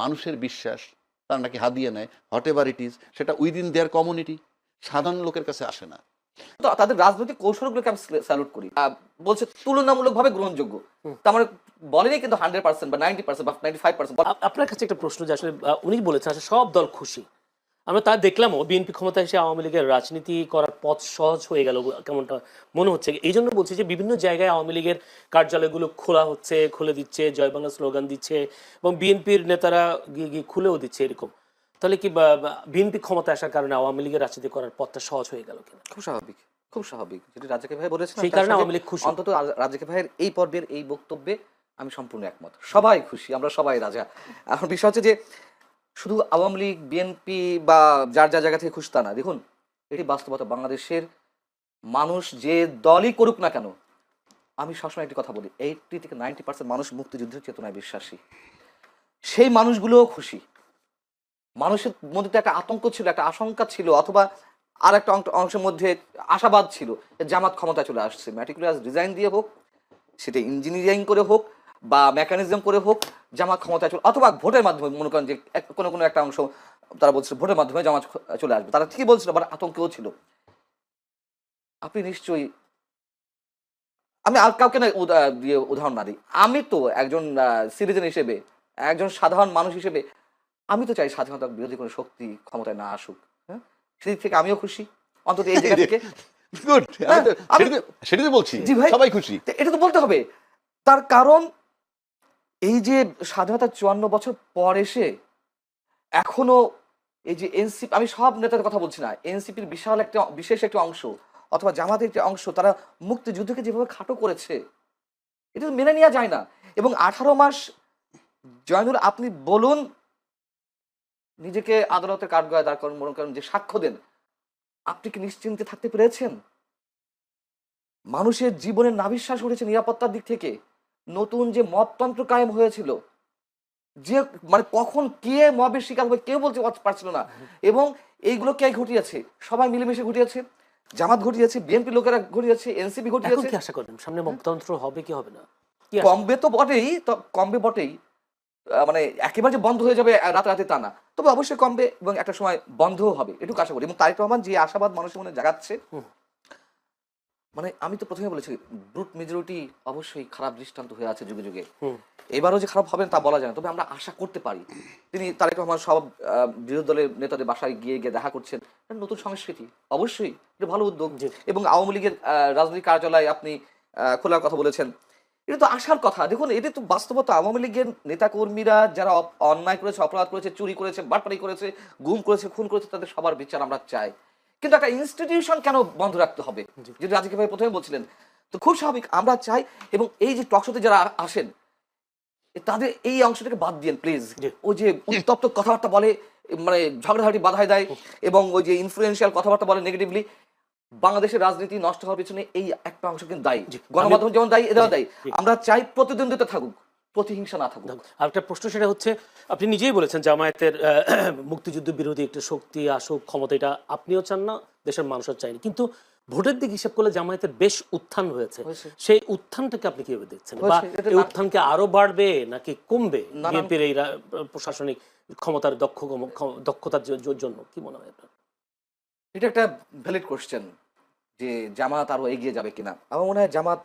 মানুষের বিশ্বাস, তারা নাকি হাদিয়ে নেয়, হোয়াট এভার ইট ইজ, সেটা উইদিন দেয়ার কমিউনিটি, সাধারণ লোকের কাছে আসে না। তো তাদের রাজনৈতিক কৌশলগুলোকে আমি স্যালুট করি। বলছে তুলনামূলকভাবে গ্রহণযোগ্য, তার মানে বলেনি কিন্তু 100% বা 90% বা 95%। আপনার কাছে একটা প্রশ্ন, যে আসলে উনি বলেছেন আসলে সব দল খুশি, আমরা তা দেখলামও বিএনপি ক্ষমতায় এসে আওয়ামী লীগের রাজনীতি করার পথ সহজ হয়ে গেল কেমনটা মনে হচ্ছে। এই জন্য বলছি যে বিভিন্ন জায়গায় আওয়ামী লীগের কার্যালয়গুলো খোলা হচ্ছে, খুলে দিচ্ছে, জয় বাংলা স্লোগান দিচ্ছে, এবং বিএনপির নেতারা গিয়ে গিয়ে খুলেও দিচ্ছে এরকম। তাহলে কি বিএনপি ক্ষমতায় আসার কারণে আওয়ামী লীগের রাজনীতি করার পথটা সহজ হয়ে গেল কিনা? খুব স্বাভাবিক, খুব স্বাভাবিক, যেটা রাজাকে ভাই বলেছেন সেই কারণে আওয়ামী লীগ খুশি। অন্তত রাজাকে ভাইয়ের এই পর্বের এই বক্তব্যে আমি সম্পূর্ণ একমত। সবাই খুশি, আমরা সবাই রাজা। এখন বিষয় হচ্ছে যে শুধু আওয়ামী লীগ বিএনপি বা যার যার জায়গা থেকে খুশি তা না। দেখুন, এটি বাস্তবতা। বাংলাদেশের মানুষ যে দলই করুক না কেন, আমি সবসময় একটি কথা বলি, 80 থেকে 90% মানুষ মুক্তিযুদ্ধের চেতনায় বিশ্বাসী। সেই মানুষগুলোও খুশি। মানুষের মধ্যে তো একটা আতঙ্ক ছিল, একটা আশঙ্কা ছিল, অথবা আর একটা অংশের মধ্যে আশাবাদ ছিল জামাত ক্ষমতায় চলে আসছে। ম্যাটিকুলাস ডিজাইন দিয়ে হোক, সেটা ইঞ্জিনিয়ারিং করে হোক বা মেকানিজম করে হোক, জামাত ক্ষমতায় চলে, অথবা ভোটের মাধ্যমে, মনে করেন যে কোনো কোনো একটা অংশ তারা বলছিল ভোটের মাধ্যমে জামাত চলে আসবে, তারা ঠিকই বলছিল, আবার আতঙ্কেও ছিল। আপনি নিশ্চয়ই, আমি আর কাউকে না দিয়ে উদাহরণ না দিই, আমি তো একজন সিটিজেন হিসেবে, একজন সাধারণ মানুষ হিসেবে আমি তো চাই স্বাধীনতা বিরোধী কোনো শক্তি ক্ষমতায় না আসুক। হ্যাঁ, সেদিক থেকে আমিও খুশি, অন্তত এই জায়গা থেকে। গুড, সেটাই তো বলছি, জি ভাই, সবাই খুশি। এটা তো বলতে হবে। তার কারণ এই যে স্বাধীনতার 54 বছর পর এসে এখনো এই যে এনসিপি, আমি সব নেতাদের কথা বলছি না, এনসিপির বিশাল একটা বিশেষ একটা অংশ অথবা জামাতের একটা অংশ, তারা মুক্তিযুদ্ধকে যেভাবে খাটো করেছে, এটা তো মেনে নেওয়া যায় না। এবং 18 মাস, জয়নুল আপনি বলুন, নিজেকে আদালতের কাঠগড়ায় দাঁড় করেন, মনে করেন যে সাক্ষ্য দেন, আপনি কি নিশ্চিন্তে থাকতে পেরেছেন? মানুষের জীবনের নাভিশ্বাস উঠেছে নিরাপত্তার দিক থেকে। নতুন যে মততন্ত্র কায়েম হয়েছিল, যে মানে কখন কে মবের শিকার হবে কেউ বলতে পারছিল না, এবং এইগুলো কে ঘটিয়েছে? সবাই মিলেমিশে ঘটিয়েছে। জামাত ঘটিয়েছে, বিএনপি লোকেরা ঘটিয়েছে, এনসিপি এখন ঘটিয়েছে। কি আশা করেন সামনে মততন্ত্র হবে কি হবে না? কি কমবে তো বটেই, তো কমবে বটেই, মানে একেবারে যে বন্ধ হয়ে যাবে রাতারাতি তা না, তবে অবশ্যই কমবে এবং একটা সময় বন্ধও হবে, এটুকু আশা করি। এবং তারেক রহমান যে আশাবাদ মানুষের মনে জাগাচ্ছে, মানে আমি তো প্রথমে বলেছি, ব্রুট মেজরিটি অবশ্যই খারাপ দৃষ্টান্ত হয়ে আছে যুগে যুগে। এবারও যে খারাপ হবে তা বলা যায় না, তবে আমরা আশা করতে পারি। তিনি তারেক রহমান সব বিরোধী দলের নেতাদের বাসায় গিয়ে গিয়ে দেখা করছেন, এটা নতুন সংস্কৃতি, অবশ্যই এটা ভালো উদ্যোগ। এবং আওয়ামী লীগের রাজনৈতিক কার্যালয় আপনি খোলার কথা বলেছেন, এটা তো আসার কথা। দেখুন, এটা তো বাস্তবতা। আওয়ামী লীগের নেতাকর্মীরা যারা অন্যায় করেছে, অপরাধ করেছে, চুরি করেছে, বাটপারি করেছে, গুম করেছে, খুন করেছে, তাদের সবার বিচার আমরা চাই। কিন্তু একটা ইনস্টিটিউশন কেন বন্ধ রাখতে হবে, যেটা আজকে ভাই প্রথমে বলছিলেন, তো খুব স্বাভাবিক আমরা চাই। এবং এই যে টকশোতে যারা আসেন, তাদের এই অংশটাকে বাদ দিন প্লিজ। ওই যে উত্তপ্ত কথাবার্তা বলে, মানে ঝগড়াঝাটি বাধায় দেয়, এবং ওই যে ইনফ্লুয়েন্সিয়াল কথাবার্তা বলে নেগেটিভলি, বাংলাদেশের রাজনীতি নষ্ট হওয়ার পিছনে এই একটা অংশ কিন্তু দায়ী। গণমাধ্যম যেমন দায়ী, এটাও দায়ী। আমরা চাই প্রতিদ্বন্দ্বিতা থাকুক, প্রতিহিংসা না থাকুক। আর একটা প্রশ্ন, সেটা হচ্ছে, আপনি নিজেই বলেছেন জামায়াতের মুক্তিযুদ্ধ বিরোধী একটা শক্তি আসুক ক্ষমতা, এটা আপনিও চান না, দেশের মানুষও চায়নি, কিন্তু ভোটের দিক হিসাব করলে জামায়াতের বেশ উত্থান হয়েছে। সেই উত্থানটাকে আপনি কিভাবে দেখছেন, বা এই উত্থানকে আরো বাড়বে নাকি কমবে বিএনপির এই প্রশাসনিক ক্ষমতার দক্ষতার জন্য, কি মনে হয় আপনার? এটা একটা ভ্যালিড কোশ্চেন, যে জামাত আরো এগিয়ে যাবে কিনা। আমার মনে হয় জামাত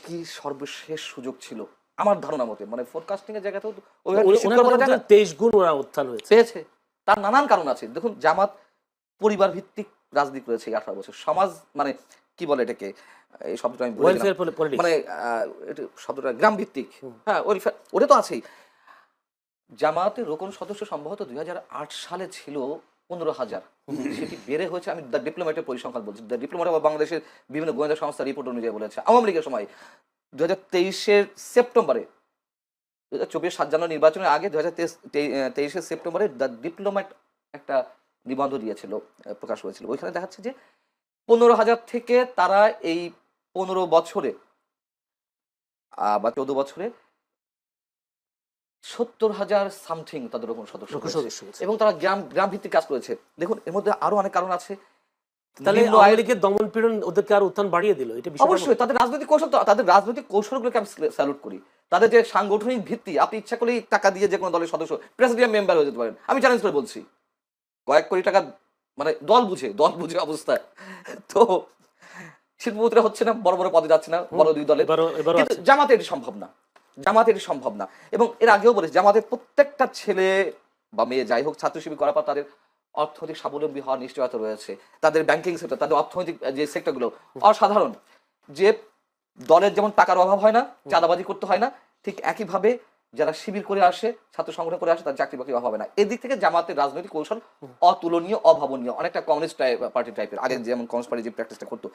কি সর্বশেষ সুযোগ ছিল আমার ধারণা মতে, মানে ফোরকাস্টিং এর জায়গাতেও 23 গুণ ওরা উত্থান হয়েছে, পেয়েছে। তার নানান কারণ আছে। দেখুন, জামাত পরিবার ভিত্তিক রাজনীতি করেছে 18 বছর। সমাজ মানে কি বলে এটাকে, এই শব্দটা আমি বলি, মানে এটা শব্দটা গ্রাম ভিত্তিক, হ্যাঁ, ওটা তো আছেই। জামাতের রোকন সদস্য সম্ভবত 2008 সালে ছিল 15,000, সেটি বেড়ে হয়েছে, আমি দ্য ডিপ্লোম্যাটের পরিসংখ্যান বলছি, দ্য ডিপ্লোম্যাট বাংলাদেশের বিভিন্ন গোয়েন্দা সংস্থার রিপোর্ট অনুযায়ী বলেছে। আওয়ামী লীগের সময় 2023 সেপ্টেম্বরে, 2024 7 জানুয়ারি নির্বাচনের আগে 2023 সেপ্টেম্বরে দ্য ডিপ্লোম্যাট একটা নিবন্ধ দিয়েছিল, প্রকাশ করেছিল। ওইখানে দেখাচ্ছে যে 15,000 থেকে তারা এই 15 বছরে বা 14 বছরে 70,000 সামথিং তাদের ওরকম সদস্য, এবং তারা গ্রাম ভিত্তিক কাজ করেছে। দেখুন, এর মধ্যে আরো অনেক কারণ আছে। তাহলে নিম্ন আওয়ামী আয়ের- লীগের দমন পীড়ন ওদেরকে আর উত্থান বাড়িয়ে দিল, এটা বিষয়টা অবশ্যই তাদের রাজনৈতিক কৌশল, তাদের রাজনৈতিক কৌশলগুলোকে আমি স্যালুট করি। তাদের যে সাংগঠনিক ভিত্তি, আপনি ইচ্ছা করলেই টাকা দিয়ে যে কোনো দলের সদস্য প্রেসিডিয়াম মেম্বার হয়ে যেতে পারেন, আমি চ্যালেঞ্জ করে বলছি। কয়েক কোটি টাকা, মানে দল বুঝে অবস্থা। তো শিল্পপতিরা হচ্ছে না, বড় বড় পদে যাচ্ছে না বড় দুই দলের, এবারও কিন্তু জামাতে এটি সম্ভব না, জামাতে এটি সম্ভব না। এবং এর আগেও বলেছি, জামাতের প্রত্যেকটা ছেলে বা মেয়ে যাই হোক ছাত্র শিবির করার পর তাদের অর্থনৈতিক স্বাবলম্বী হওয়ার নিশ্চয়তা রয়েছে। তাদের ব্যাংকিং সেক্টর, তাদের অর্থনৈতিক যে সেক্টরগুলো অসাধারণ। যে দলের যেমন টাকার অভাব হয় না, চাঁদাবাজি করতে হয় না, ঠিক একইভাবে যারা শিবির করে আসে, ছাত্র সংগঠন করে আসে, তার চাকরি বাকরি অভাব হয় না। এদিক থেকে জামাতের রাজনৈতিক কৌশল অতুলনীয়, অভাবনীয়, অনেকটা কমিউনিস্ট পার্টি টাইপের। আগে যেমন কমিউনিস্ট পার্টি যে প্র্যাকটিসটা করতো